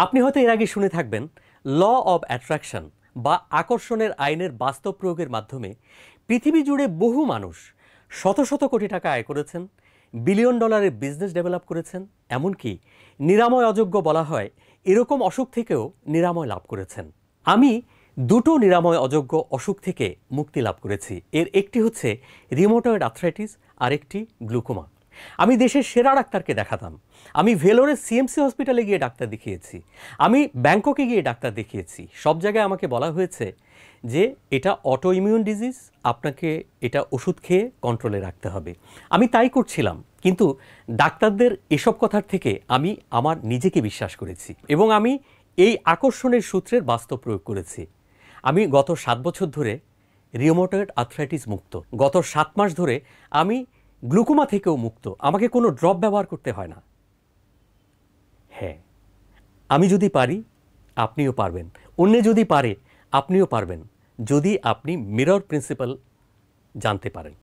আপনি হয়তো এর আগে শুনে থাকবেন ল অব অ্যাট্রাকশন বা আকর্ষণের আইনের বাস্তব প্রয়োগের মাধ্যমে পৃথিবী জুড়ে বহু মানুষ শত শত কোটি টাকা আয় করেছেন, বিলিয়ন ডলারের বিজনেস ডেভেলপ করেছেন, এমনকি নিরাময় অযোগ্য বলা হয় এরকম অসুখ থেকেও নিরাময় লাভ করেছেন। আমি দুটো নিরাময় অযোগ্য অসুখ থেকে মুক্তি লাভ করেছি। এর একটি হচ্ছে রিউমাটয়েড আর্থ্রাইটিস, আরেকটি গ্লুকোমা। আমি দেশের সেরা ডাক্তারকে দেখাতাম। আমি ভেলোরের সিএমসি হসপিটালে গিয়ে ডাক্তার দেখিয়েছি, আমি ব্যাংককে গিয়ে ডাক্তার দেখিয়েছি। সব জায়গায় আমাকে বলা হয়েছে যে এটা অটো ইমিউন ডিজিজ, আপনাকে এটা ওষুধ খেয়ে কন্ট্রোলে রাখতে হবে। আমি তাই করছিলাম, কিন্তু ডাক্তারদের এসব কথার থেকে আমি আমার নিজেকে বিশ্বাস করেছি এবং আমি এই আকর্ষণের সূত্রের বাস্তব প্রয়োগ করেছি। আমি গত 7 বছর ধরে রিউমাটয়েড আর্থ্রাইটিস মুক্ত। গত 7 মাস ধরে আমি গ্লুকোমা থেকেও মুক্ত। আমাকে কোনো ড্রপ ব্যবহার করতে হয় না। হ্যাঁ, আমি যদি পারি আপনিও পারবেন, অন্য যদি পারে আপনিও পারবেন, যদি আপনি মিরর প্রিন্সিপাল জানতে পারেন।